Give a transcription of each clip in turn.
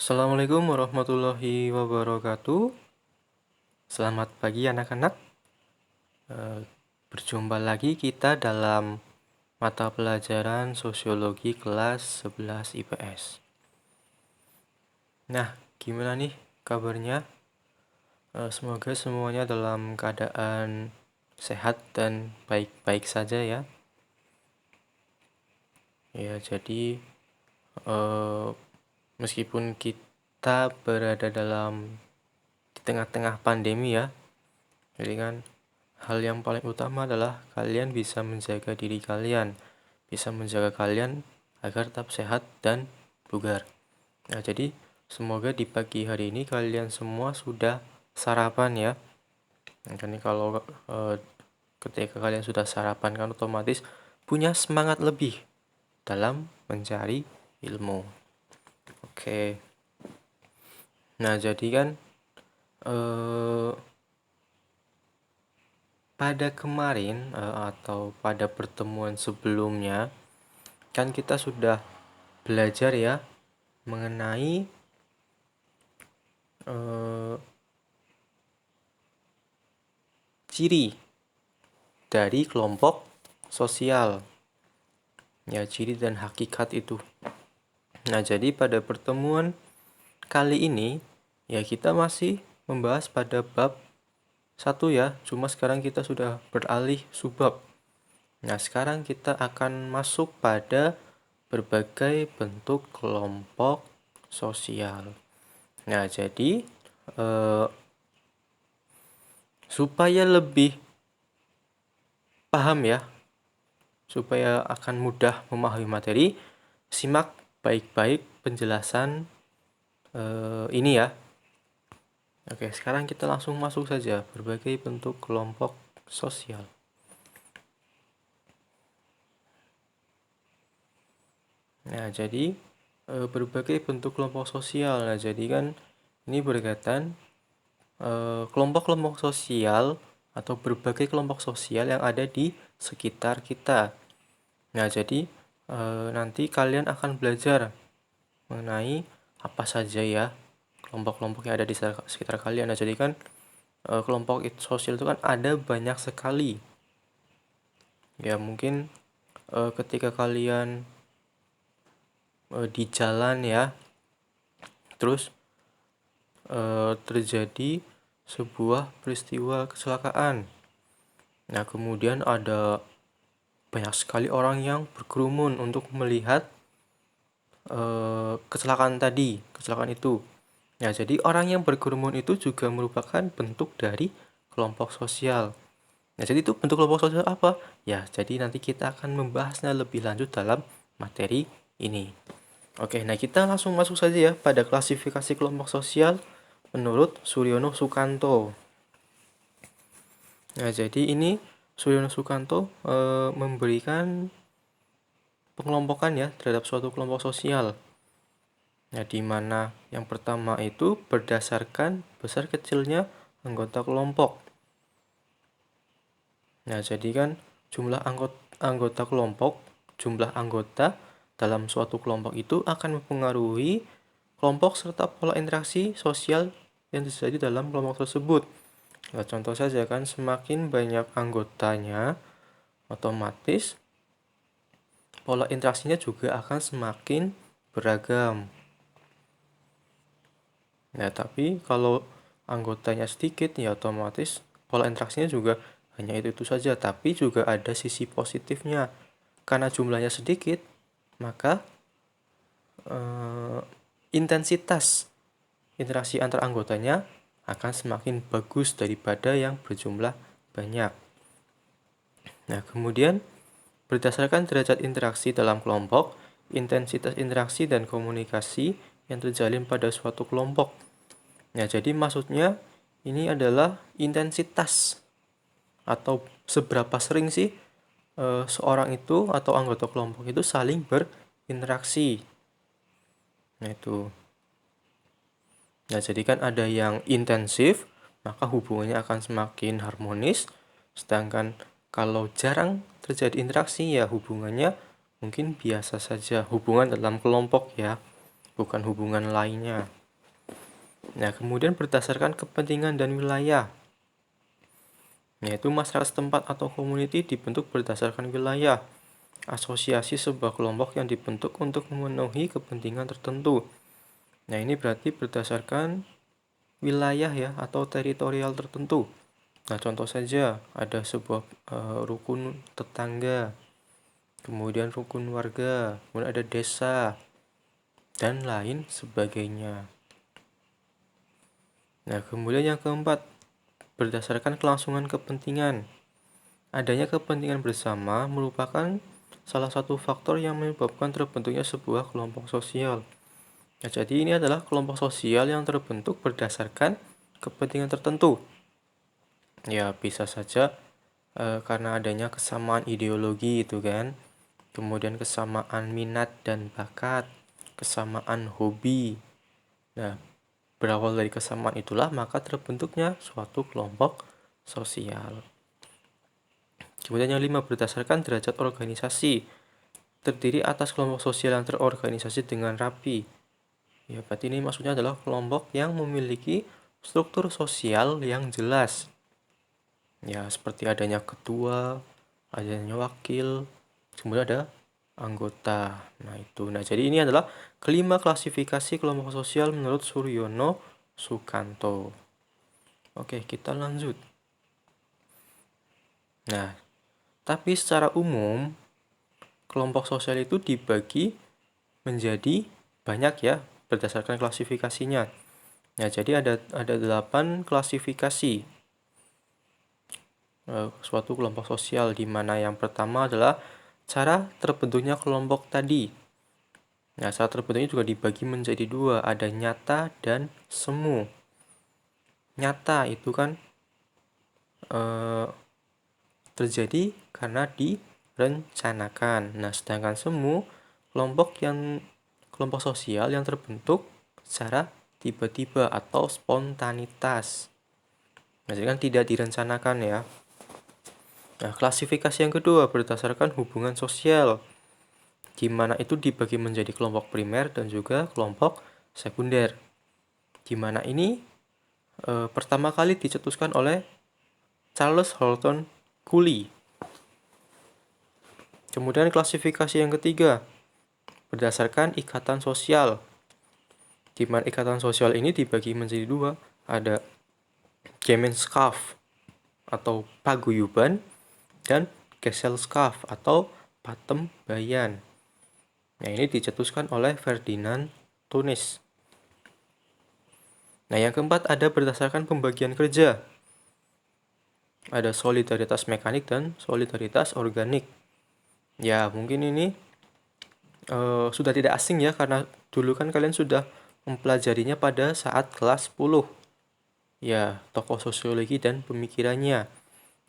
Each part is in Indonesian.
Assalamualaikum warahmatullahi wabarakatuh. Selamat pagi anak-anak. Eh, Berjumpa lagi kita dalam mata pelajaran Sosiologi kelas 11 IPS. Nah, gimana nih kabarnya? Semoga semuanya dalam keadaan sehat dan baik-baik saja ya. Ya, jadi eh, meskipun kita berada di tengah-tengah pandemi ya, jadi kan hal yang paling utama adalah kalian bisa menjaga diri kalian, bisa menjaga kalian agar tetap sehat dan bugar. Nah, jadi semoga di pagi hari ini kalian semua sudah sarapan ya. Nah, kan kalau ketika kalian sudah sarapan kan otomatis punya semangat lebih dalam mencari ilmu. Oke. Nah, jadi kan eh, pada kemarin atau pada pertemuan sebelumnya kan kita sudah belajar ya mengenai eh, ciri dari kelompok sosial. Ya, ciri dan hakikat itu. Nah, jadi pada pertemuan kali ini ya kita masih membahas pada bab satu ya. Cuma sekarang kita sudah beralih subbab. Nah, sekarang kita akan masuk pada berbagai bentuk kelompok sosial. Nah, jadi eh, supaya lebih paham ya, supaya akan mudah memahami materi, simak baik-baik penjelasan ini ya. Oke, sekarang kita langsung masuk saja berbagai bentuk kelompok sosial. Nah, jadi berbagai bentuk kelompok sosial. Nah, jadi kan ini berkaitan kelompok-kelompok sosial atau berbagai kelompok sosial yang ada di sekitar kita. Nah, jadi nanti kalian akan belajar mengenai apa saja ya kelompok-kelompok yang ada di sekitar kalian. Nah, jadi kan kelompok sosial itu kan ada banyak sekali. Ya, mungkin ketika kalian di jalan ya, terus terjadi sebuah peristiwa kecelakaan. Nah, kemudian ada banyak sekali orang yang berkerumun untuk melihat kecelakaan itu. Nah, jadi orang yang berkerumun itu juga merupakan bentuk dari kelompok sosial. Nah, jadi itu bentuk kelompok sosial apa? Ya, jadi nanti kita akan membahasnya lebih lanjut dalam materi ini. Oke, nah kita langsung masuk saja ya pada klasifikasi kelompok sosial menurut Suryono Sukanto. Nah, jadi ini Suryono Sukanto memberikan pengelompokan ya terhadap suatu kelompok sosial. Nah, di mana yang pertama itu berdasarkan besar kecilnya anggota kelompok. Nah, jadi kan jumlah anggota kelompok, jumlah anggota dalam suatu kelompok itu akan mempengaruhi kelompok serta pola interaksi sosial yang terjadi dalam kelompok tersebut. Nah, contoh saja kan semakin banyak anggotanya, otomatis pola interaksinya juga akan semakin beragam. Nah, tapi kalau anggotanya sedikit ya otomatis pola interaksinya juga hanya itu saja, tapi juga ada sisi positifnya. Karena jumlahnya sedikit, maka intensitas interaksi antar anggotanya akan semakin bagus daripada yang berjumlah banyak. Nah, kemudian berdasarkan derajat interaksi dalam kelompok, intensitas interaksi dan komunikasi yang terjalin pada suatu kelompok. Nah, jadi maksudnya ini adalah intensitas atau seberapa sering sih seorang itu atau anggota kelompok itu saling berinteraksi. Nah, itu. Nah, jadi kan ada yang intensif, maka hubungannya akan semakin harmonis. Sedangkan kalau jarang terjadi interaksi, ya hubungannya mungkin biasa saja. Hubungan dalam kelompok ya. bukan hubungan lainnya. Nah, kemudian berdasarkan kepentingan dan wilayah, yaitu masyarakat setempat atau community dibentuk berdasarkan wilayah. Asosiasi sebuah kelompok yang dibentuk untuk memenuhi kepentingan tertentu. Nah, ini berarti berdasarkan wilayah ya atau teritorial tertentu. Nah, contoh saja ada sebuah rukun tetangga, kemudian rukun warga, kemudian ada desa, dan lain sebagainya. Nah, kemudian yang keempat, berdasarkan kelangsungan kepentingan. Adanya kepentingan bersama merupakan salah satu faktor yang menyebabkan terbentuknya sebuah kelompok sosial. Nah, jadi ini adalah kelompok sosial yang terbentuk berdasarkan kepentingan tertentu. Ya, bisa saja karena adanya kesamaan ideologi itu kan, kemudian kesamaan minat dan bakat, kesamaan hobi. Nah, berawal dari kesamaan itulah maka terbentuknya suatu kelompok sosial. Kemudian yang 5, berdasarkan derajat organisasi. Terdiri atas kelompok sosial yang terorganisasi dengan rapi. Ya, berarti ini maksudnya adalah kelompok yang memiliki struktur sosial yang jelas. Ya, seperti adanya ketua, adanya wakil, kemudian ada anggota. Nah, itu. Nah, jadi ini adalah kelima klasifikasi kelompok sosial menurut Suryono Sukanto. Oke, kita lanjut. Nah, tapi secara umum kelompok sosial itu dibagi menjadi banyak ya berdasarkan klasifikasinya. Nah, jadi ada 8 klasifikasi suatu kelompok sosial, di mana yang pertama adalah cara terbentuknya kelompok tadi. Nah, cara terbentuknya juga dibagi menjadi 2, ada nyata dan semu. Nyata itu kan terjadi karena direncanakan. Nah, sedangkan semu kelompok sosial yang terbentuk secara tiba-tiba atau spontanitas. Nah, jadi kan tidak direncanakan ya. Nah, klasifikasi yang kedua berdasarkan hubungan sosial, di mana itu dibagi menjadi kelompok primer dan juga kelompok sekunder. Di mana ini pertama kali dicetuskan oleh Charles Horton Cooley. Kemudian klasifikasi yang ketiga berdasarkan ikatan sosial, di mana ikatan sosial ini dibagi menjadi 2, ada Gemeinschaft atau paguyuban dan Gesellschaft atau patembayan. Nah, ini dicetuskan oleh Ferdinand Tunis. Nah, yang keempat ada berdasarkan pembagian kerja. Ada solidaritas mekanik dan solidaritas organik. Ya, mungkin ini sudah tidak asing ya, karena dulu kan kalian sudah mempelajarinya pada saat kelas 10. Ya, tokoh sosiologi dan pemikirannya.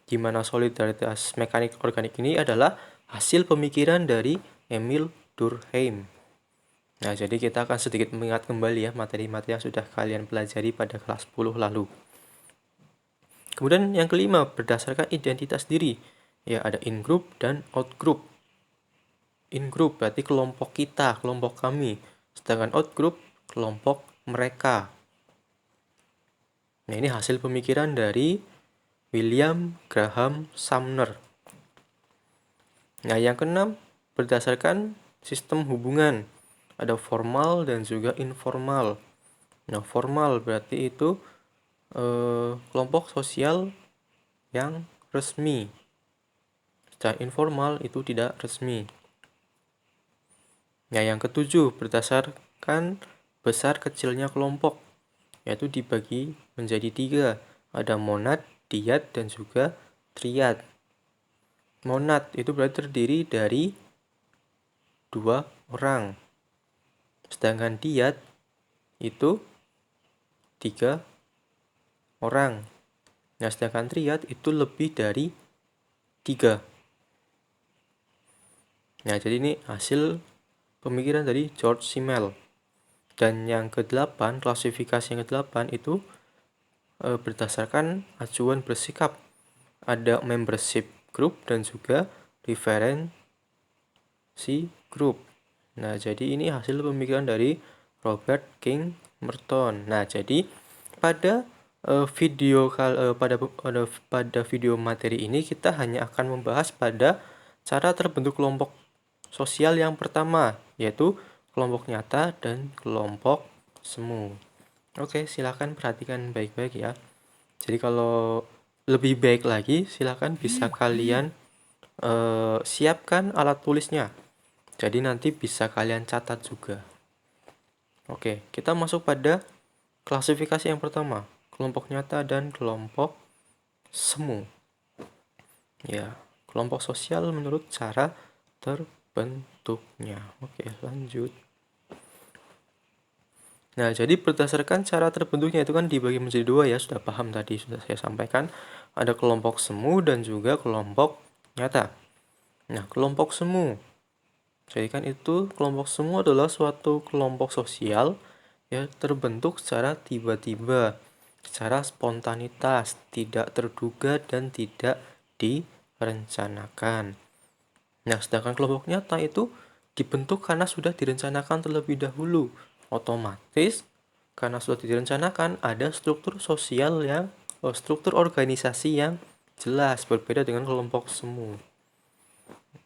Di mana solidaritas mekanik organik ini adalah hasil pemikiran dari Emil Durkheim. Nah, jadi kita akan sedikit mengingat kembali ya materi-materi yang sudah kalian pelajari pada kelas 10 lalu. Kemudian yang kelima, berdasarkan identitas diri. Ya, ada in-group dan out-group. In-group berarti kelompok kita, kelompok kami. Sedangkan out-group, kelompok mereka. Nah, ini hasil pemikiran dari William Graham Sumner. Nah, yang keenam, berdasarkan sistem hubungan. Ada formal dan juga informal. Nah, formal berarti itu kelompok sosial yang resmi. Secara informal itu tidak resmi. Nah, yang ketujuh, berdasarkan besar kecilnya kelompok, yaitu dibagi menjadi 3. Ada monad, dyad, dan juga triad. Monad itu berarti terdiri dari 2 orang. Sedangkan dyad itu 3 orang. Nah, sedangkan triad itu lebih dari 3. Nah, jadi ini hasil pemikiran dari George Simmel. Dan yang ke-8, klasifikasi yang ke-8 itu berdasarkan acuan bersikap. Ada membership group dan juga referensi group. Nah, jadi ini hasil pemikiran dari Robert King Merton. Nah, jadi pada pada video materi ini kita hanya akan membahas pada cara terbentuk kelompok sosial yang pertama, yaitu kelompok nyata dan kelompok semu. Oke, silakan perhatikan baik-baik ya. Jadi kalau lebih baik lagi, silakan bisa kalian siapkan alat tulisnya. Jadi nanti bisa kalian catat juga. Oke, kita masuk pada klasifikasi yang pertama, kelompok nyata dan kelompok semu. Ya, kelompok sosial menurut cara terbentuknya. Oke, lanjut. Nah, jadi berdasarkan cara terbentuknya itu kan dibagi menjadi dua ya, sudah paham tadi, sudah saya sampaikan. Ada kelompok semu dan juga kelompok nyata. Nah, kelompok semu. Jadi kan itu kelompok semu adalah suatu kelompok sosial yang terbentuk secara tiba-tiba, secara spontanitas, tidak terduga dan tidak direncanakan. Nah, sedangkan kelompok nyata itu dibentuk karena sudah direncanakan terlebih dahulu. Otomatis karena sudah direncanakan ada struktur sosial struktur organisasi yang jelas, berbeda dengan kelompok semu.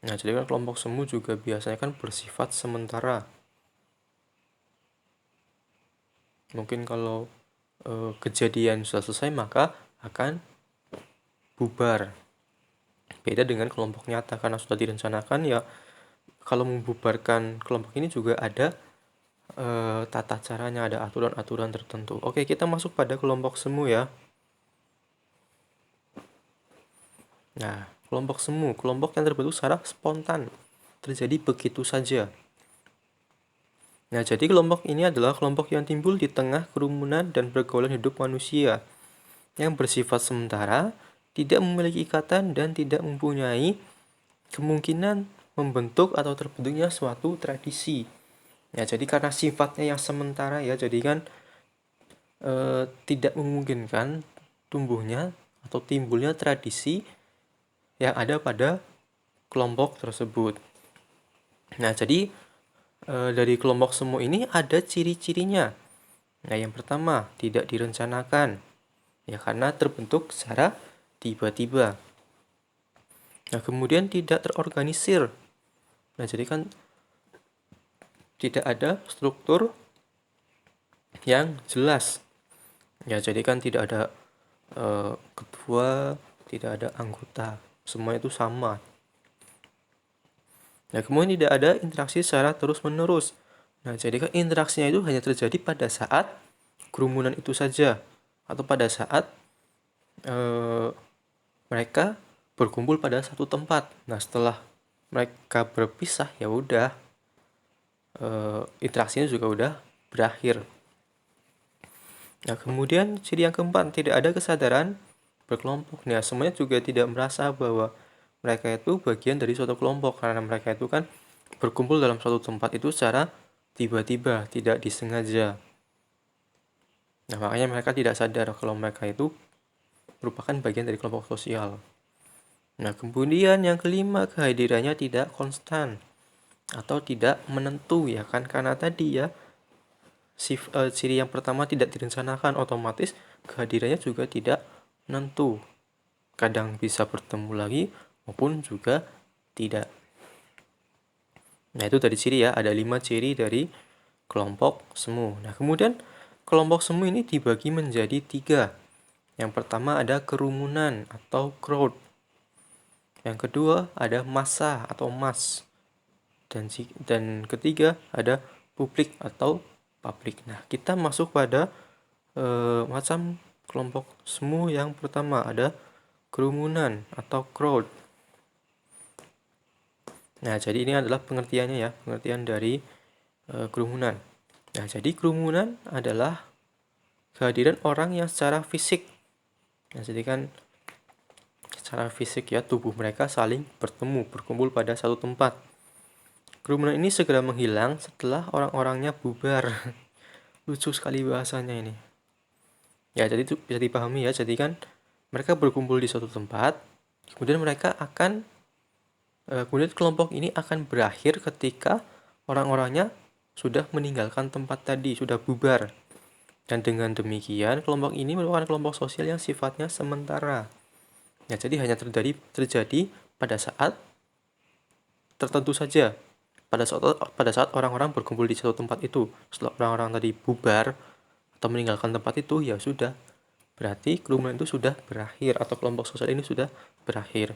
Nah, jadi kan kelompok semu juga biasanya kan bersifat sementara. Mungkin kalau kejadian sudah selesai maka akan bubar. Beda dengan kelompok nyata karena sudah direncanakan ya. Kalau membubarkan kelompok ini juga ada tata caranya, ada aturan-aturan tertentu. Oke, kita masuk pada kelompok semu ya. Nah, kelompok semu, kelompok yang terbentuk secara spontan, terjadi begitu saja. Nah, jadi kelompok ini adalah kelompok yang timbul di tengah kerumunan dan pergaulan hidup manusia, yang bersifat sementara, tidak memiliki ikatan dan tidak mempunyai kemungkinan membentuk atau terbentuknya suatu tradisi. Ya, jadi karena sifatnya yang sementara ya, jadi kan tidak memungkinkan tumbuhnya atau timbulnya tradisi yang ada pada kelompok tersebut. Nah, jadi dari kelompok semu ini ada ciri-cirinya. Nah, yang pertama, tidak direncanakan. Ya, karena terbentuk secara tiba-tiba. Nah, kemudian tidak terorganisir. Nah, jadi kan tidak ada struktur yang jelas. Ya, jadi kan tidak ada ketua, tidak ada anggota. Semua itu sama. Nah, kemudian tidak ada interaksi secara terus-menerus. Nah, jadi kan interaksinya itu hanya terjadi pada saat kerumunan itu saja. Atau pada saat mereka berkumpul pada satu tempat. Nah, setelah mereka berpisah, ya udah interaksinya juga udah berakhir. Nah, kemudian ciri yang keempat, tidak ada kesadaran berkelompok. Nah, semuanya juga tidak merasa bahwa mereka itu bagian dari suatu kelompok, karena mereka itu kan berkumpul dalam suatu tempat itu secara tiba-tiba, tidak disengaja. Nah, makanya mereka tidak sadar kalau mereka itu merupakan bagian dari kelompok sosial. Nah, kemudian yang kelima, kehadirannya tidak konstan atau tidak menentu ya kan, karena tadi ya ciri yang pertama tidak direncanakan, otomatis kehadirannya juga tidak menentu. Kadang bisa bertemu lagi maupun juga tidak. Nah, itu dari ciri ya, ada 5 ciri dari kelompok semu. Nah, kemudian kelompok semu ini dibagi menjadi 3. Yang pertama ada kerumunan atau crowd. Yang kedua ada massa atau mass. Dan ketiga ada publik atau publik. Nah, kita masuk pada macam kelompok semu yang pertama, ada kerumunan atau crowd. Nah, jadi ini adalah pengertiannya ya, pengertian dari kerumunan. Nah, jadi kerumunan adalah kehadiran orang yang secara fisik. Nah, jadi kan secara fisik ya, tubuh mereka saling bertemu, berkumpul pada satu tempat. Kerumunan ini segera menghilang setelah orang-orangnya bubar. Lucu sekali bahasanya ini. Ya, jadi itu bisa dipahami ya. Jadi kan mereka berkumpul di suatu tempat, kemudian kemudian kelompok ini akan berakhir ketika orang-orangnya sudah meninggalkan tempat tadi, sudah bubar. Dan dengan demikian, kelompok ini merupakan kelompok sosial yang sifatnya sementara. Ya, jadi hanya terjadi pada saat tertentu saja. Pada saat orang-orang berkumpul di satu tempat itu, setelah orang-orang tadi bubar atau meninggalkan tempat itu, ya sudah. Berarti kerumunan itu sudah berakhir atau kelompok sosial ini sudah berakhir.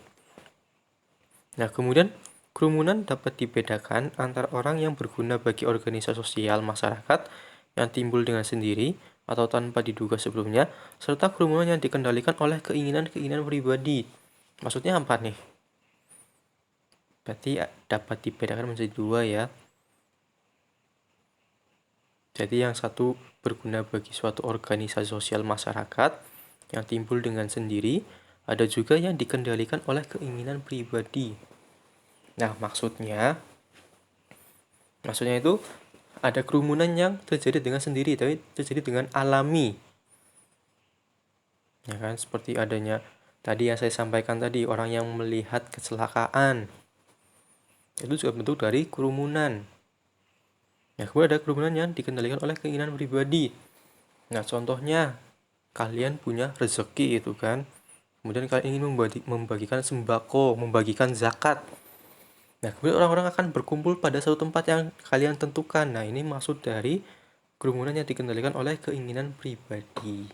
Nah, kemudian kerumunan dapat dibedakan antara orang yang berguna bagi organisasi sosial masyarakat yang timbul dengan sendiri atau tanpa diduga sebelumnya, serta kerumunan yang dikendalikan oleh keinginan-keinginan pribadi. Maksudnya apa nih? Berarti dapat dibedakan menjadi dua ya. Jadi yang satu berguna bagi suatu organisasi sosial masyarakat yang timbul dengan sendiri, ada juga yang dikendalikan oleh keinginan pribadi. Nah, maksudnya itu ada kerumunan yang terjadi dengan sendiri, tapi terjadi dengan alami. Ya kan, seperti adanya tadi yang saya sampaikan tadi, orang yang melihat kecelakaan. Itu juga bentuk dari kerumunan. Ya, kemudian ada kerumunan yang dikendalikan oleh keinginan pribadi. Nah, contohnya kalian punya rezeki itu kan. Kemudian kalian ingin membagikan sembako, membagikan zakat. Nah, kemudian orang-orang akan berkumpul pada satu tempat yang kalian tentukan. Nah, ini maksud dari kerumunan yang dikendalikan oleh keinginan pribadi.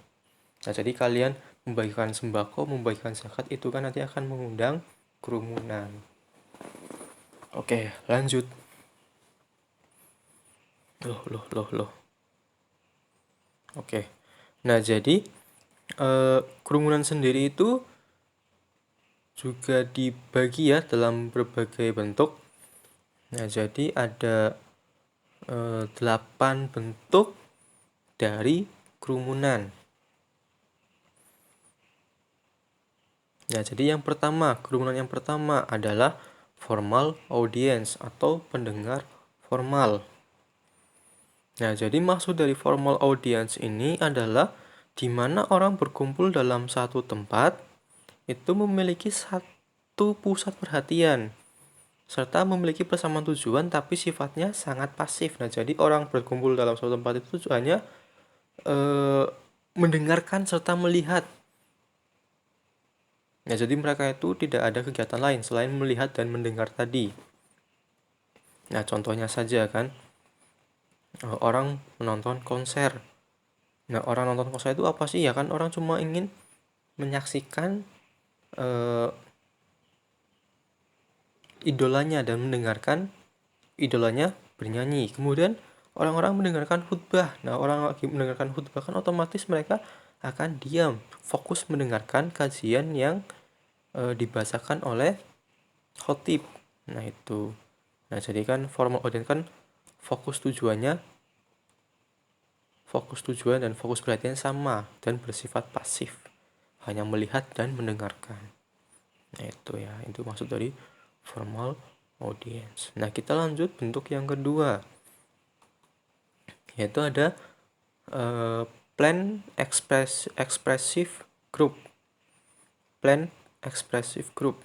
Nah, jadi kalian membagikan sembako, membagikan zakat itu kan nanti akan mengundang kerumunan. Oke, lanjut. Loh. Oke. Nah, jadi kerumunan sendiri itu juga dibagi ya dalam berbagai bentuk. Nah, jadi ada 8 bentuk dari kerumunan. Nah, jadi kerumunan yang pertama adalah formal audience atau pendengar formal. Nah, jadi maksud dari formal audience ini adalah di mana orang berkumpul dalam satu tempat itu memiliki satu pusat perhatian serta memiliki persamaan tujuan tapi sifatnya sangat pasif. Nah, jadi orang berkumpul dalam satu tempat itu tujuannya mendengarkan serta melihat. Nah, jadi mereka itu tidak ada kegiatan lain selain melihat dan mendengar tadi. Nah, contohnya saja kan, orang menonton konser. Nah, orang nonton konser itu apa sih? Ya kan orang cuma ingin menyaksikan idolanya dan mendengarkan idolanya bernyanyi. Kemudian orang-orang mendengarkan khutbah. Nah, orang lagi mendengarkan khutbah kan otomatis mereka akan diam, fokus mendengarkan kajian yang dibacakan oleh khotib. Nah, itu. Nah, jadi kan formal audience kan fokus tujuan dan fokus perhatian sama dan bersifat pasif, hanya melihat dan mendengarkan. Nah, itu ya, itu maksud dari formal audience. Nah, kita lanjut bentuk yang kedua, yaitu ada plain expressive group. Plain expressive group.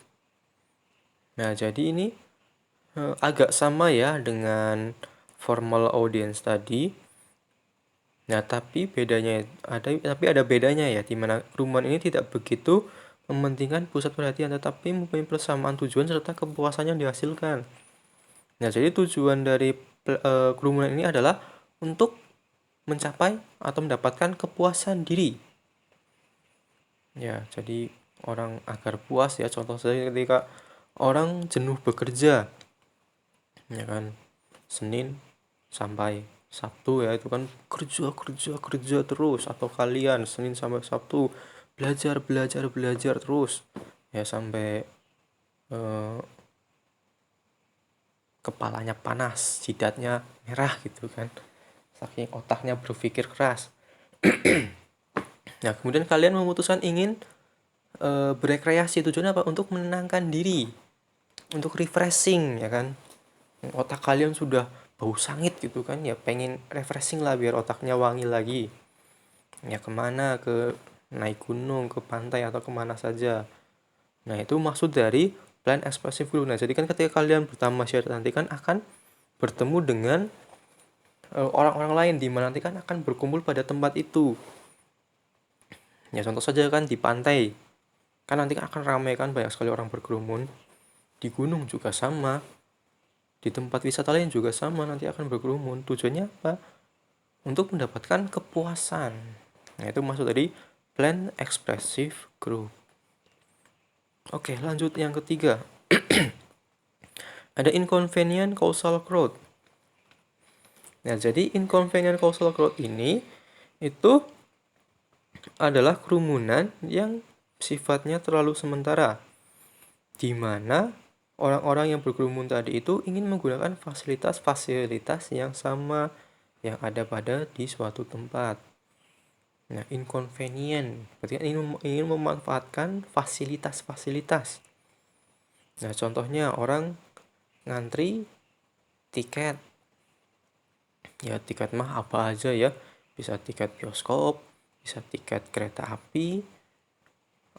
Nah, jadi ini agak sama ya dengan formal audience tadi. Nah, tapi ada bedanya ya, di mana kerumunan ini tidak begitu mementingkan pusat perhatian tetapi mempunyai persamaan tujuan serta kepuasan yang dihasilkan. Nah, jadi tujuan dari kerumunan ini adalah untuk mencapai atau mendapatkan kepuasan diri. Ya, jadi orang agar puas ya, contoh saja ketika orang jenuh bekerja, ya kan, Senin sampai Sabtu ya, itu kan kerja terus, atau kalian Senin sampai Sabtu belajar terus ya sampai kepalanya panas, jidatnya merah gitu kan, saking otaknya berpikir keras. Nah, kemudian kalian memutuskan ingin berekreasi. Tujuannya apa? Untuk menenangkan diri, untuk refreshing ya kan. Otak kalian sudah bau sangit gitu kan, ya pengen refreshing lah biar otaknya wangi lagi. Ya kemana? Ke naik gunung, ke pantai, atau kemana saja. Nah, itu maksud dari plan expressive group. Nah, jadi kan ketika kalian bertamasya nanti kan akan bertemu dengan orang-orang lain di mana nanti kan akan berkumpul pada tempat itu. Ya contoh saja kan di pantai, kan nanti akan ramai kan, banyak sekali orang berkerumun. Di gunung juga sama, di tempat wisata lain juga sama, nanti akan berkerumun. Tujuannya apa? Untuk mendapatkan kepuasan. Nah itu maksud dari plan expressive group. Oke, lanjut yang ketiga. Ada inconvenient causal crowd. Nah, jadi inconvenient causal crowd ini itu adalah kerumunan yang sifatnya terlalu sementara, di mana orang-orang yang berkerumun tadi itu ingin menggunakan fasilitas-fasilitas yang sama yang ada pada di suatu tempat. Nah, inconvenient berarti kan ingin memanfaatkan fasilitas-fasilitas. Nah, contohnya orang ngantri tiket. Ya, tiket mah apa aja ya. Bisa tiket bioskop, bisa tiket kereta api,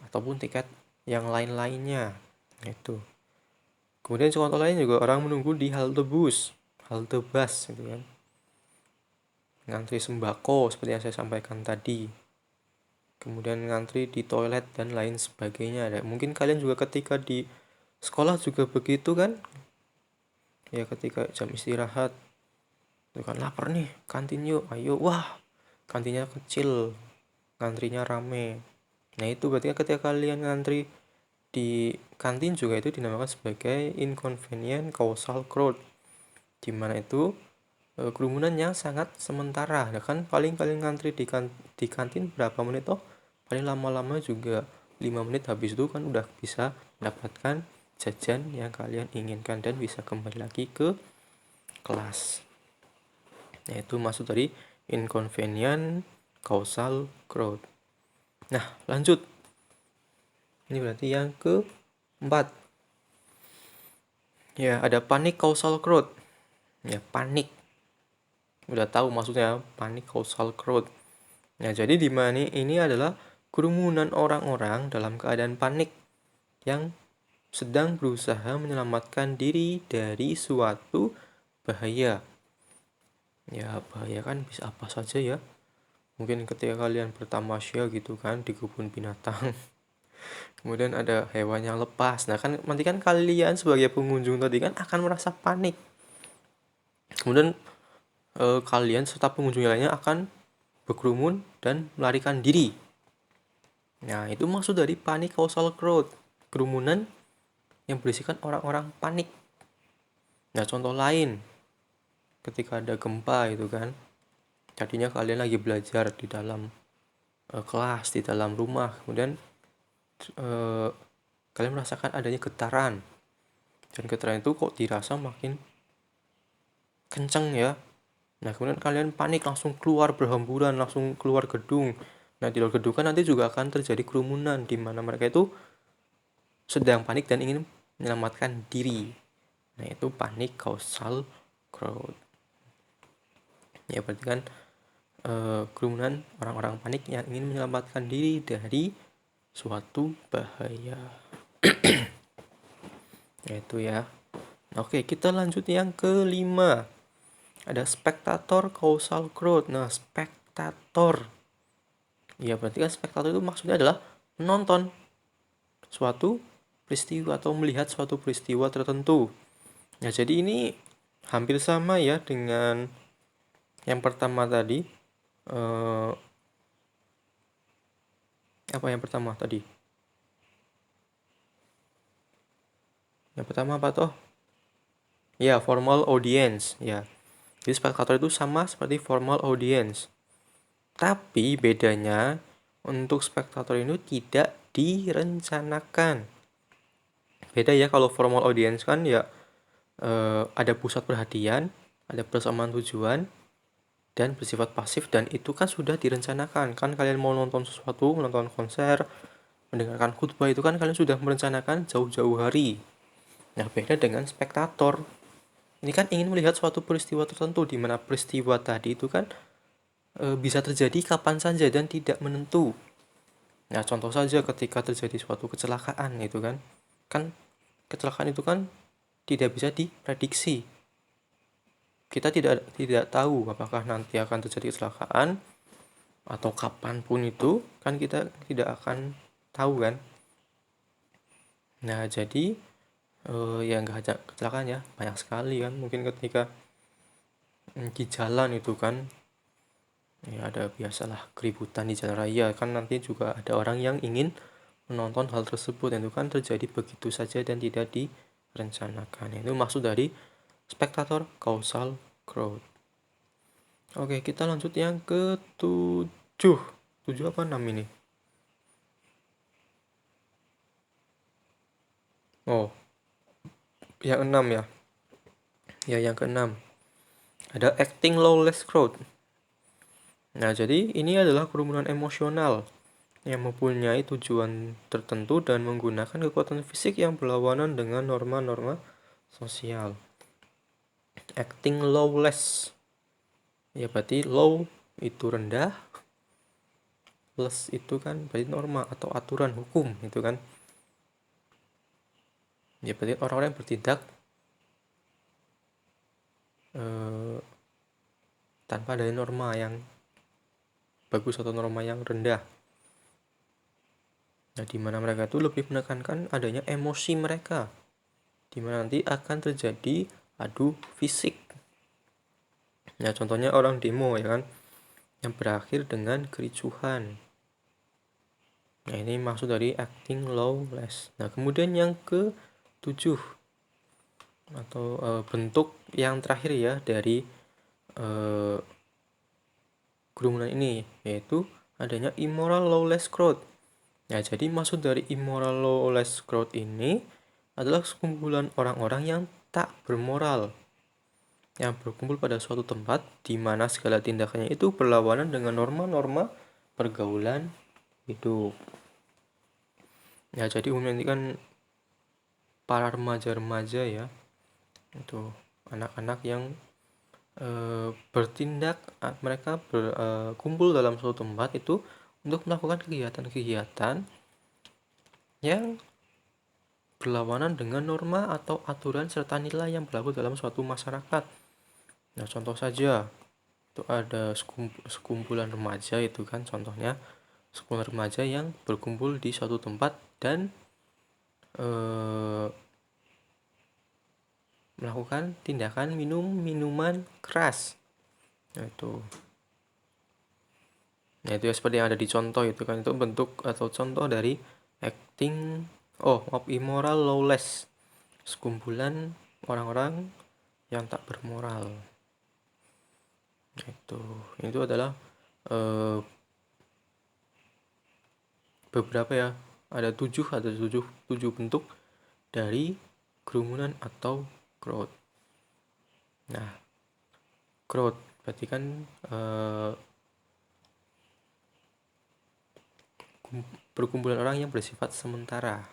ataupun tiket yang lain-lainnya. Itu. Kemudian contoh lain juga orang menunggu di halte bus, halte bus gitu kan. Ngantri sembako seperti yang saya sampaikan tadi. Kemudian ngantri di toilet dan lain sebagainya. Dan mungkin kalian juga ketika di sekolah juga begitu kan? Ya ketika jam istirahat, itu kan lapar nih, kantin yuk, ayo, wah, kantinnya kecil, ngantrinya rame. Nah itu berarti ketika kalian ngantri di kantin juga itu dinamakan sebagai inconvenient causal crowd, dimana itu kerumunan yang sangat sementara. Nah kan paling ngantri di kantin berapa menit toh, paling lama-lama juga 5 menit, habis itu kan udah bisa mendapatkan jajan yang kalian inginkan dan bisa kembali lagi ke kelas. Nah itu maksud dari inconvenient causal crowd. Nah lanjut, ini berarti yang keempat. Ya, ada panic causal crowd. Ya, panik. Udah tahu maksudnya panic causal crowd. Nah, jadi di mana ini adalah kerumunan orang-orang dalam keadaan panik yang sedang berusaha menyelamatkan diri dari suatu bahaya. Ya, bahaya kan bisa apa saja ya. Mungkin ketika kalian bertamasya gitu kan di kebun binatang. Kemudian ada hewan yang lepas. Nah kan nanti kan kalian sebagai pengunjung tadi kan akan merasa panik. Kemudian kalian serta pengunjung lainnya akan berkerumun dan melarikan diri. Nah itu maksud dari panic causal crowd, kerumunan yang berisikan orang-orang panik. Nah contoh lain, ketika ada gempa itu kan, tadinya kalian lagi belajar di dalam kelas, di dalam rumah, kemudian kalian merasakan adanya getaran, dan getaran itu kok dirasa makin kenceng ya. Nah kemudian kalian panik, langsung keluar berhamburan, langsung keluar gedung. Nah di luar gedung kan nanti juga akan terjadi kerumunan di mana mereka itu sedang panik dan ingin menyelamatkan diri. Nah itu panic causal crowd. Ya berarti kan kerumunan orang-orang panik yang ingin menyelamatkan diri dari suatu bahaya. Yaitu ya. Oke, kita lanjut yang kelima. Ada spectator causal crowd. Nah, spectator. Ya, berarti kan spectator itu maksudnya adalah menonton suatu peristiwa atau melihat suatu peristiwa tertentu. Nah, jadi ini hampir sama ya dengan yang pertama tadi. Apa yang pertama tadi? Yang pertama apa toh? Ya, formal audience. Ya, jadi spectator itu sama seperti formal audience. Tapi bedanya untuk spectator ini tidak direncanakan. Beda ya, kalau formal audience kan ya ada pusat perhatian, ada persamaan tujuan, dan bersifat pasif, dan itu kan sudah direncanakan. Kan kalian mau nonton sesuatu, menonton konser, mendengarkan khutbah, itu kan kalian sudah merencanakan jauh-jauh hari. Nah beda dengan spektator, ini kan ingin melihat suatu peristiwa tertentu, di mana peristiwa tadi itu kan bisa terjadi kapan saja dan tidak menentu. Nah contoh saja ketika terjadi suatu kecelakaan itu kan kecelakaan itu kan tidak bisa diprediksi. kita tidak tahu apakah nanti akan terjadi kecelakaan atau kapanpun itu, kan kita tidak akan tahu kan. Nah jadi ya nggak hanya kecelakaan ya, banyak sekali kan, mungkin ketika di jalan itu kan ya ada biasalah keributan di jalan raya kan, nanti juga ada orang yang ingin menonton hal tersebut, itu kan terjadi begitu saja dan tidak direncanakan. Itu maksud dari spektator causal crowd. Oke, kita lanjut yang ke 7. 7 apa 6 ini? Oh, yang 6 ya. Ya, yang ke-6. Ada acting lawless crowd. Nah, jadi ini adalah kerumunan emosional yang mempunyai tujuan tertentu dan menggunakan kekuatan fisik yang berlawanan dengan norma-norma sosial. Acting lawless. Ya, berarti law itu rendah, less itu kan berarti norma atau aturan hukum itu kan. Ya, berarti orang-orang yang bertindak tanpa ada norma yang bagus atau norma yang rendah. Nah, di mana mereka itu lebih menekankan adanya emosi mereka, di mana nanti akan terjadi adu fisik. Nah, contohnya orang demo ya kan, yang berakhir dengan kericuhan. Nah, ini maksud dari acting lawless. Nah, kemudian yang ke-7 atau bentuk yang terakhir ya dari kerumunan ini, yaitu adanya immoral lawless crowd. Nah, jadi maksud dari immoral lawless crowd ini adalah sekumpulan orang-orang yang tak bermoral, yang berkumpul pada suatu tempat di mana segala tindakannya itu berlawanan dengan norma-norma pergaulan hidup. Ya, jadi umumnya ini kan para remaja-remaja ya, itu anak-anak yang bertindak, mereka berkumpul dalam suatu tempat itu untuk melakukan kegiatan-kegiatan yang berlawanan dengan norma atau aturan serta nilai yang berlaku dalam suatu masyarakat. Nah, contoh saja itu ada sekumpulan remaja itu kan, contohnya sekumpulan remaja yang berkumpul di suatu tempat dan melakukan tindakan minum minuman keras. Nah, itu ya seperti yang ada di contoh itu kan, itu bentuk atau contoh dari acting of immoral lawless, sekumpulan orang-orang yang tak bermoral. Itu adalah beberapa ya, ada 7 bentuk dari kerumunan atau crowd. Nah, crowd berarti kan perkumpulan orang yang bersifat sementara.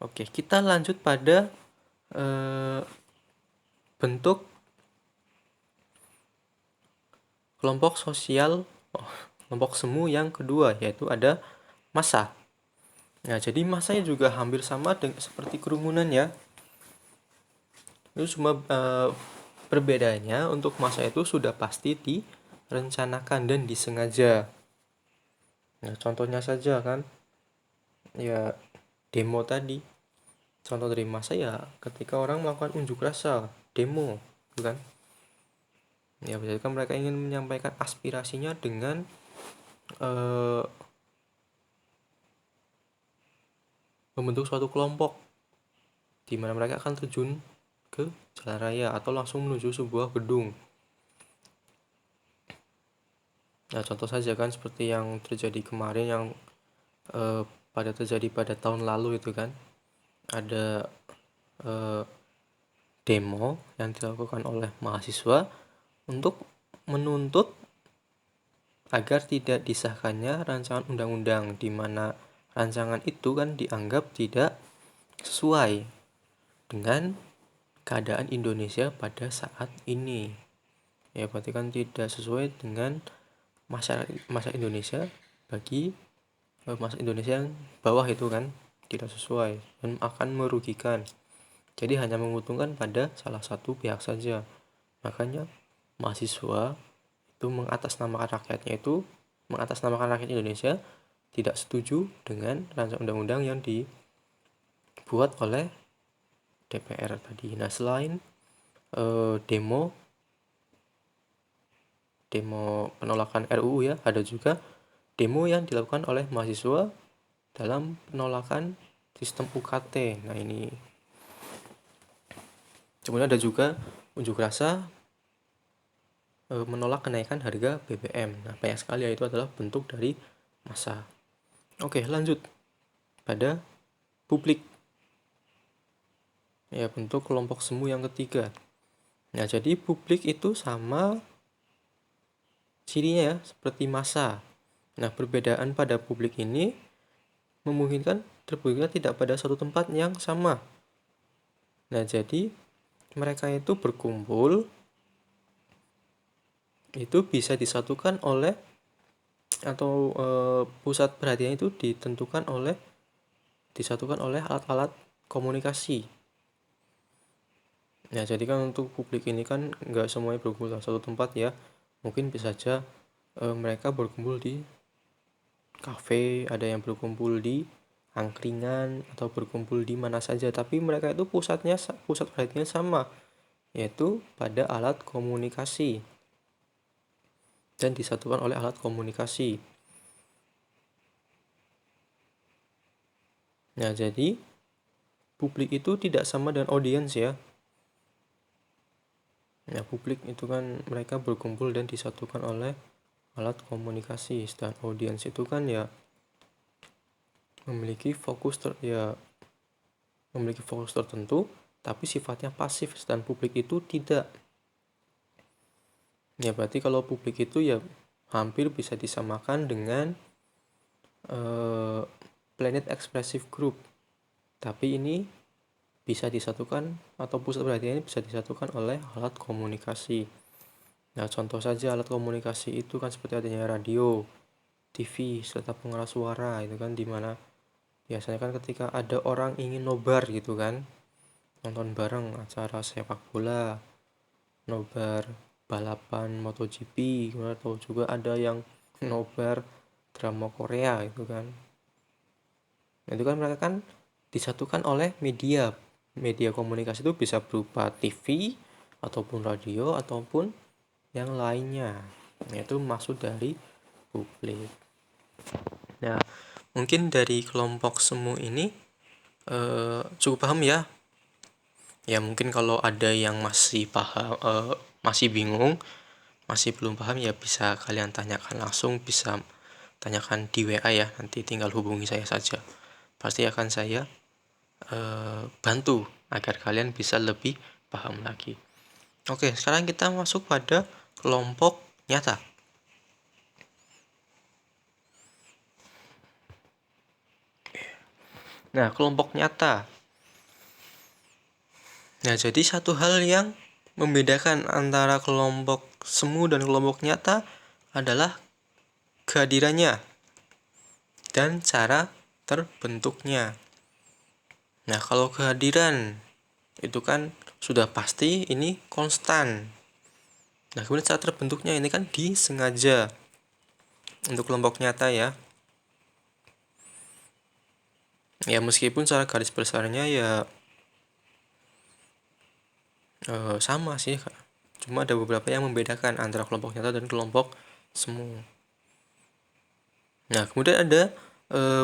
Oke, kita lanjut pada bentuk kelompok sosial, kelompok semu yang kedua, yaitu ada massa. Nah, jadi massanya juga hampir sama dengan seperti kerumunan ya. Itu cuma perbedaannya untuk massa itu sudah pasti direncanakan dan disengaja. Nah, contohnya saja kan, ya demo tadi. Contoh dari massa ya ketika orang melakukan unjuk rasa, demo, kan? Ya, berarti kan mereka ingin menyampaikan aspirasinya dengan membentuk suatu kelompok di mana mereka akan terjun ke jalan raya atau langsung menuju sebuah gedung. Nah, contoh saja kan seperti yang terjadi kemarin, yang terjadi pada tahun lalu itu kan, ada demo yang dilakukan oleh mahasiswa untuk menuntut agar tidak disahkannya rancangan undang-undang, di mana rancangan itu kan dianggap tidak sesuai dengan keadaan Indonesia pada saat ini. Ya, berarti kan tidak sesuai dengan masa Indonesia, bagi masa Indonesia yang bawah itu kan tidak sesuai dan akan merugikan. Jadi hanya menguntungkan pada salah satu pihak saja. Makanya mahasiswa itu mengatasnamakan rakyat Indonesia tidak setuju dengan rancangan undang-undang yang dibuat oleh DPR tadi. Nah, selain demo penolakan RUU ya, ada juga demo yang dilakukan oleh mahasiswa dalam penolakan sistem UKT. Nah, ini kemudian ada juga unjuk rasa menolak kenaikan harga BBM. Nah, banyak sekali ya, itu adalah bentuk dari massa. Oke, lanjut pada publik. Ya, bentuk kelompok semu yang ketiga. Nah, jadi publik itu sama cirinya ya, seperti massa. Nah, perbedaan pada publik ini memungkinkan terbuka tidak pada satu tempat yang sama. Nah, jadi mereka itu berkumpul itu bisa disatukan oleh atau pusat perhatian itu disatukan oleh alat-alat komunikasi. Nah, jadi kan untuk publik ini kan nggak semuanya berkumpul di satu tempat ya. Mungkin bisa saja mereka berkumpul di kafe, ada yang berkumpul di angkringan atau berkumpul di mana saja, tapi mereka itu pusat perhatiannya sama, yaitu pada alat komunikasi dan disatukan oleh alat komunikasi. Nah, jadi publik itu tidak sama dengan audiens ya. Nah, publik itu kan mereka berkumpul dan disatukan oleh alat komunikasi, dan audiens itu kan ya memiliki fokus tertentu, tapi sifatnya pasif, dan publik itu tidak. Ya, berarti kalau publik itu ya hampir bisa disamakan dengan Planet Expressive Group, tapi ini bisa disatukan atau pusat perhatian ini bisa disatukan oleh alat komunikasi. Nah, contoh saja alat komunikasi itu kan seperti adanya radio, TV, serta pengeras suara, itu kan dimana biasanya kan ketika ada orang ingin nobar gitu kan, nonton bareng acara sepak bola, nobar balapan MotoGP, atau juga ada yang nobar drama Korea gitu kan. Nah, itu kan mereka kan disatukan oleh media komunikasi, itu bisa berupa TV ataupun radio ataupun yang lainnya. Nah, itu maksud dari publik. Nah, mungkin dari kelompok semu ini cukup paham ya. Ya, mungkin kalau ada yang masih paham, masih bingung, masih belum paham, ya bisa kalian tanyakan langsung, bisa tanyakan di WA ya, nanti tinggal hubungi saya saja. Pasti akan saya bantu agar kalian bisa lebih paham lagi. Oke, sekarang kita masuk pada kelompok nyata. Nah, kelompok nyata. Nah, jadi satu hal yang membedakan antara kelompok semu dan kelompok nyata adalah kehadirannya dan cara terbentuknya. Nah, kalau kehadiran itu kan sudah pasti ini konstan. Nah, kemudian cara terbentuknya ini kan disengaja untuk kelompok nyata ya. Ya, meskipun secara garis besarnya ya sama sih, cuma ada beberapa yang membedakan antara kelompok nyata dan kelompok semu. Nah, kemudian ada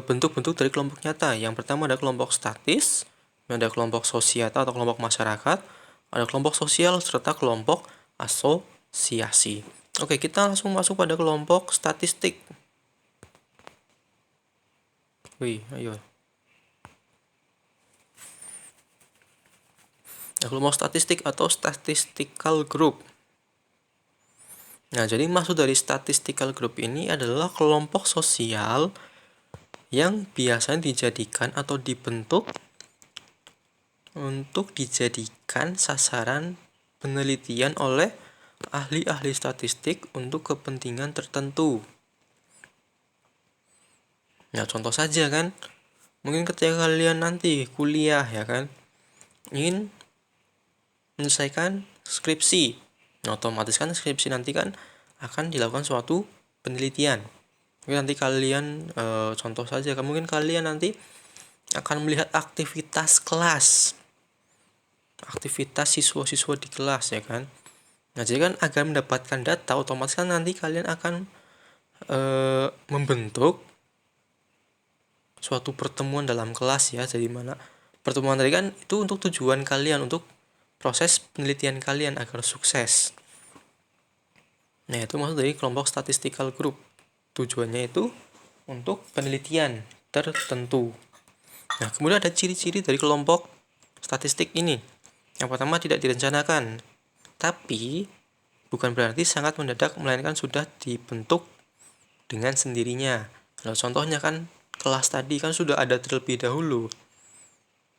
bentuk-bentuk dari kelompok nyata. Yang pertama ada kelompok statis, ada kelompok sosiata atau kelompok masyarakat, ada kelompok sosial, serta kelompok asosiasi. Oke, kita langsung masuk pada kelompok statistik. Ayo. Nah, kelompok statistik atau statistical group. Nah, jadi maksud dari statistical group ini adalah kelompok sosial yang biasanya dijadikan atau dibentuk untuk dijadikan sasaran penelitian oleh ahli-ahli statistik untuk kepentingan tertentu. Nah, contoh saja kan, mungkin ketika kalian nanti kuliah ya kan, ingin menyelesaikan skripsi. Nah, otomatis kan skripsi nanti kan akan dilakukan suatu penelitian. Mungkin nanti kalian contoh saja, mungkin kalian nanti akan melihat aktivitas kelas, aktivitas siswa-siswa di kelas ya kan. Nah, jadi kan agar mendapatkan data, otomatis kan nanti kalian akan membentuk suatu pertemuan dalam kelas ya. Jadi mana pertemuan tadi kan itu untuk tujuan kalian, untuk proses penelitian kalian agar sukses. Nah, itu maksud dari kelompok statistical group. Tujuannya itu untuk penelitian tertentu. Nah, kemudian ada ciri-ciri dari kelompok statistik ini. Yang pertama, tidak direncanakan. Tapi bukan berarti sangat mendadak, melainkan sudah dibentuk dengan sendirinya. Nah, contohnya kan kelas tadi kan sudah ada terlebih dahulu.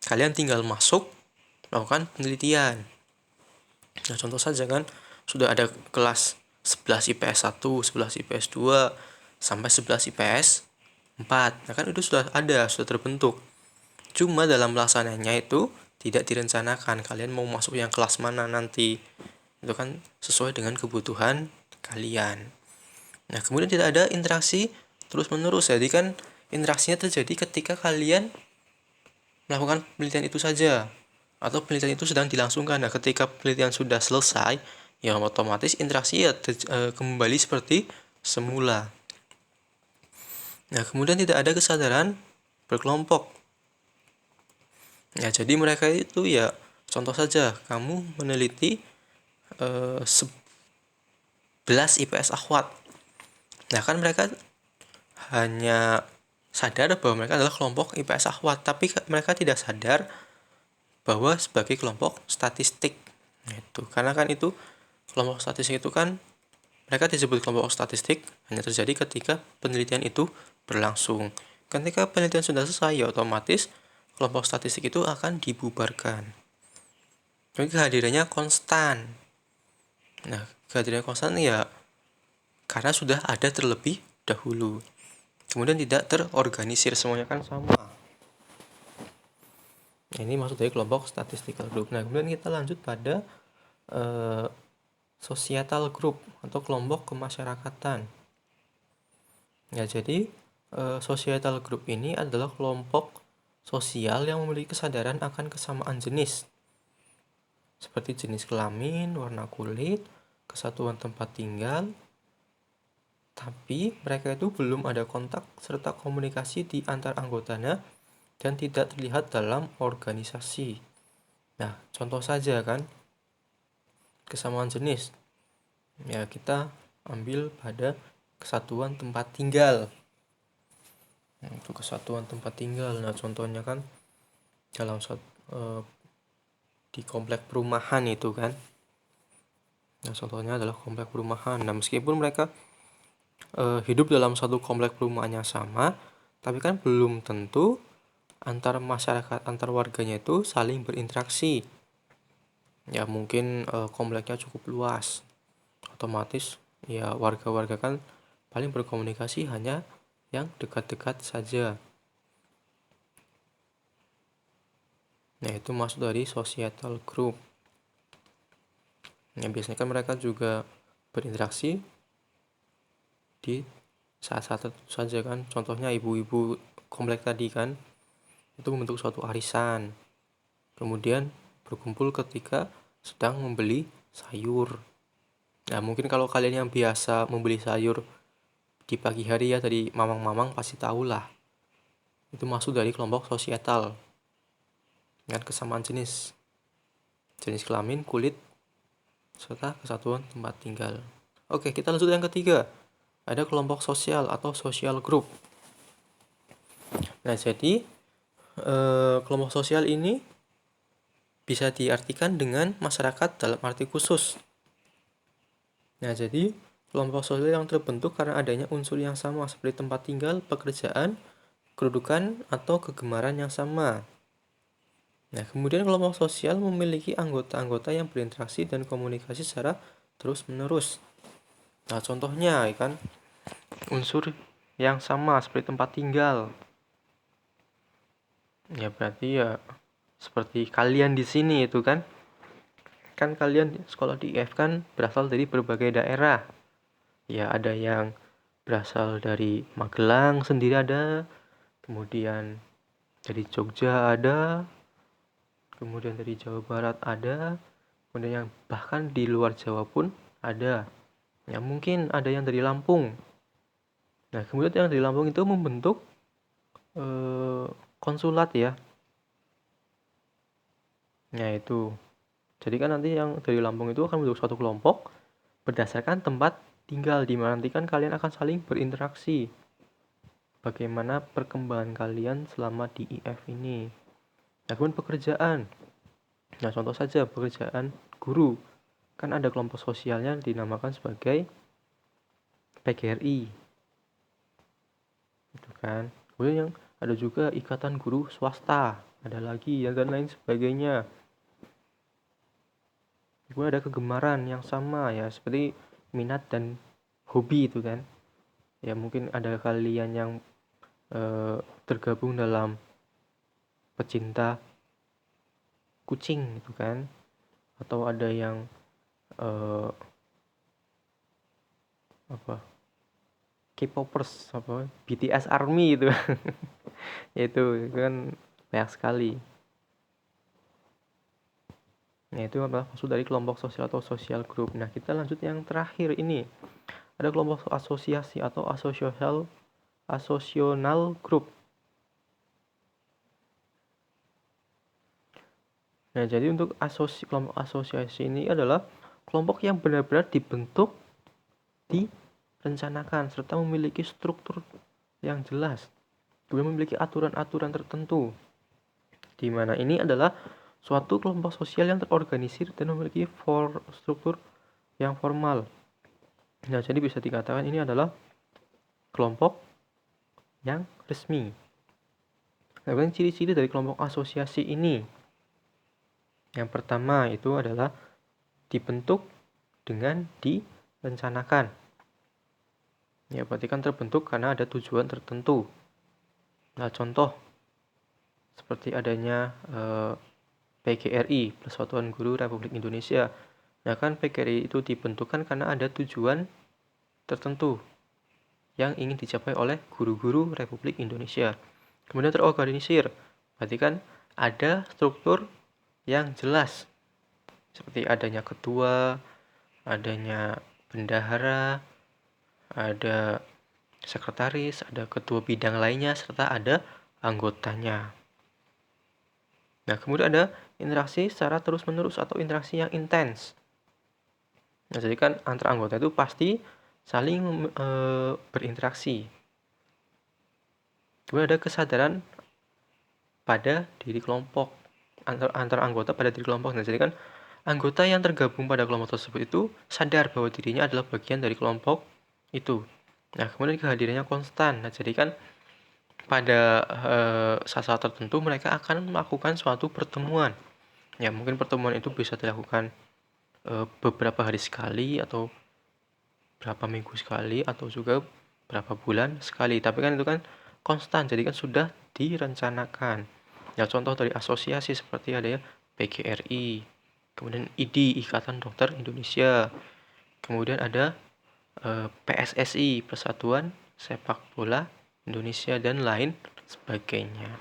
Kalian tinggal masuk, melakukan penelitian. Nah, contoh saja kan sudah ada kelas 11 IPS 1, 11 IPS 2, sampai 11 IPS 4. Nah, kan itu sudah ada, sudah terbentuk. Cuma dalam pelaksananya itu tidak direncanakan. Kalian mau masuk yang kelas mana nanti. Itu kan sesuai dengan kebutuhan kalian. Nah, kemudian tidak ada interaksi terus-menerus. Jadi kan interaksinya terjadi ketika kalian melakukan penelitian itu saja, atau penelitian itu sedang dilangsungkan. Nah, ketika penelitian sudah selesai, ya otomatis interaksi ya kembali seperti semula. Nah, kemudian tidak ada kesadaran berkelompok. Ya, jadi mereka itu ya contoh saja, kamu meneliti 11 IPS akhwat. Nah, kan mereka hanya sadar bahwa mereka adalah kelompok IPS akhwat, tapi mereka tidak sadar bahwa sebagai kelompok statistik. Itu karena kan itu kelompok statistik itu kan mereka disebut kelompok statistik hanya terjadi ketika penelitian itu berlangsung. Ketika penelitian sudah selesai, ya otomatis kelompok statistik itu akan dibubarkan. Jadi kehadirannya konstan. Nah, kehadirannya konstan ya karena sudah ada terlebih dahulu. Kemudian tidak terorganisir, semuanya kan sama. Nah, ini maksud dari kelompok statistical group. Nah, kemudian kita lanjut pada societal group atau kelompok kemasyarakatan. Ya, jadi societal group ini adalah kelompok sosial yang memiliki kesadaran akan kesamaan jenis, seperti jenis kelamin, warna kulit, kesatuan tempat tinggal, tapi mereka itu belum ada kontak serta komunikasi di antar anggotanya dan tidak terlihat dalam organisasi. Nah, contoh saja kan, kesamaan jenis. Ya, kita ambil pada kesatuan tempat tinggal. Nah, itu kesatuan tempat tinggal. Nah, contohnya kan dalam di komplek perumahan itu kan. Nah, contohnya adalah komplek perumahan. Nah, meskipun mereka hidup dalam satu komplek perumahan yang sama, tapi kan belum tentu antar masyarakat, antar warganya itu saling berinteraksi. Ya, mungkin kompleknya cukup luas. Otomatis ya warga-warga kan paling berkomunikasi hanya yang dekat-dekat saja. Nah, itu masuk dari societal group. Nah, biasanya kan mereka juga berinteraksi di saat-saat tertentu saja kan. Contohnya ibu-ibu komplek tadi kan, itu membentuk suatu arisan. Kemudian berkumpul ketika sedang membeli sayur. Nah, mungkin kalau kalian yang biasa membeli sayur di pagi hari ya, tadi mamang-mamang pasti tahu lah. Itu masuk dari kelompok societal. Dengan kesamaan jenis kelamin, kulit, serta kesatuan tempat tinggal. Oke, kita lanjut yang ketiga. Ada kelompok sosial atau social group. Nah, jadi kelompok sosial ini bisa diartikan dengan masyarakat dalam arti khusus. Nah, jadi kelompok sosial yang terbentuk karena adanya unsur yang sama seperti tempat tinggal, pekerjaan, kedudukan, atau kegemaran yang sama. Nah, kemudian kelompok sosial memiliki anggota-anggota yang berinteraksi dan komunikasi secara terus-menerus. Nah, contohnya kan unsur yang sama seperti tempat tinggal. Ya berarti ya seperti kalian di sini itu kan. kan kalian sekolah di IF kan berasal dari berbagai daerah. Ya, ada yang berasal dari Magelang sendiri ada, kemudian dari Jogja ada, kemudian dari Jawa Barat ada, kemudian yang bahkan di luar Jawa pun ada. Ya, mungkin ada yang dari Lampung. Nah, kemudian yang dari Lampung itu membentuk konsulat ya. Nah, itu. Jadi kan nanti yang dari Lampung itu akan membentuk suatu kelompok berdasarkan tempat tinggal, di mana nanti kan kalian akan saling berinteraksi. Bagaimana perkembangan kalian selama di IF ini. Nah, kemudian pekerjaan. Nah, contoh saja pekerjaan guru. Kan ada kelompok sosialnya dinamakan sebagai PGRI. Itu kan. Kemudian yang ada juga ikatan guru swasta. Ada lagi dan lain sebagainya. Kemudian ada kegemaran yang sama ya, seperti minat dan hobi itu kan. Ya mungkin ada kalian yang tergabung dalam pecinta kucing gitu kan, atau ada yang K-popers, BTS Army itu. itu kan banyak sekali. Nah, itu adalah maksud dari kelompok sosial atau social group. Nah, kita lanjut yang terakhir ini. Ada kelompok asosiasi atau asosial group. Nah, jadi untuk kelompok asosiasi ini adalah kelompok yang benar-benar dibentuk, direncanakan, serta memiliki struktur yang jelas. Kemudian memiliki aturan-aturan tertentu. Di mana ini adalah suatu kelompok sosial yang terorganisir dan memiliki struktur yang formal. Nah, jadi bisa dikatakan ini adalah kelompok yang resmi. Nah, ciri-ciri dari kelompok asosiasi ini. Yang pertama itu adalah dibentuk dengan direncanakan. Ya, berarti kan terbentuk karena ada tujuan tertentu. Nah, contoh seperti adanya PGRI, Persatuan Guru Republik Indonesia. Nah, kan PGRI itu dibentukkan karena ada tujuan tertentu yang ingin dicapai oleh guru-guru Republik Indonesia. Kemudian terorganisir, berarti kan ada struktur yang jelas, seperti adanya ketua, adanya bendahara, ada sekretaris, ada ketua bidang lainnya, serta ada anggotanya. Nah, kemudian ada interaksi secara terus-menerus atau interaksi yang intens. Nah, jadi kan antar anggota itu pasti saling berinteraksi. Kemudian ada kesadaran pada diri kelompok, antar anggota pada diri kelompok. Nah, jadi kan anggota yang tergabung pada kelompok tersebut itu sadar bahwa dirinya adalah bagian dari kelompok itu. Nah, kemudian kehadirannya konstan. Nah, jadi kan pada saat-saat tertentu mereka akan melakukan suatu pertemuan. Ya, mungkin pertemuan itu bisa dilakukan beberapa hari sekali, atau berapa minggu sekali, atau juga berapa bulan sekali. Tapi kan itu kan konstan, jadi kan sudah direncanakan. Ya, contoh dari asosiasi seperti ada ya PGRI, kemudian ID, Ikatan Dokter Indonesia, kemudian ada PSSI, Persatuan Sepak Bola Indonesia, dan lain sebagainya.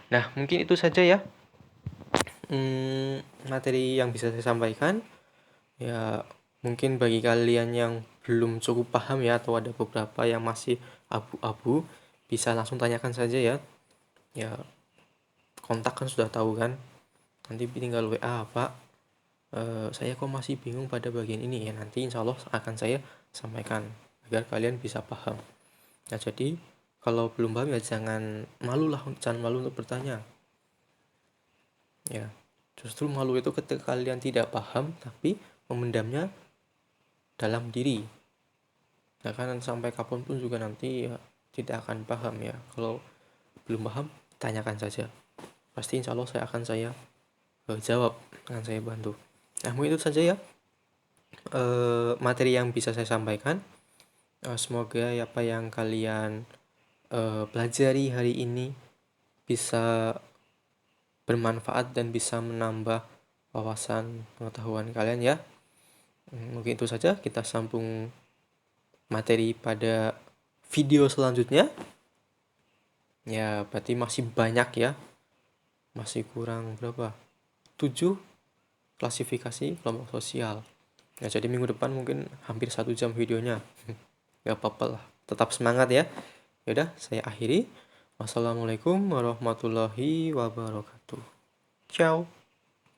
Nah, mungkin itu saja ya materi yang bisa saya sampaikan. Ya, mungkin bagi kalian yang belum cukup paham ya, atau ada beberapa yang masih abu-abu, bisa langsung tanyakan saja ya. Ya, kontak kan sudah tahu kan. Nanti tinggal WA, Pak, saya kok masih bingung pada bagian ini ya. Nanti insya Allah akan saya sampaikan agar kalian bisa paham. Nah, jadi kalau belum paham ya jangan malu untuk bertanya. Ya, justru malu itu ketika kalian tidak paham tapi memendamnya dalam diri. Nah, kan sampai kapanpun juga nanti ya tidak akan paham ya. Kalau belum paham, tanyakan saja. Pasti insya Allah saya jawab, akan saya bantu. Nah, mungkin itu saja ya materi yang bisa saya sampaikan. Semoga apa yang kalian pelajari hari ini bisa bermanfaat dan bisa menambah wawasan pengetahuan kalian ya. Mungkin itu saja, kita sambung materi pada video selanjutnya. Ya, berarti masih banyak ya. Masih kurang berapa? 7 klasifikasi kelompok sosial. Ya, jadi minggu depan mungkin hampir 1 jam videonya. Gak apa-apa lah. Tetap semangat ya. Yaudah, saya akhiri. Wassalamualaikum warahmatullahi wabarakatuh. Ciao.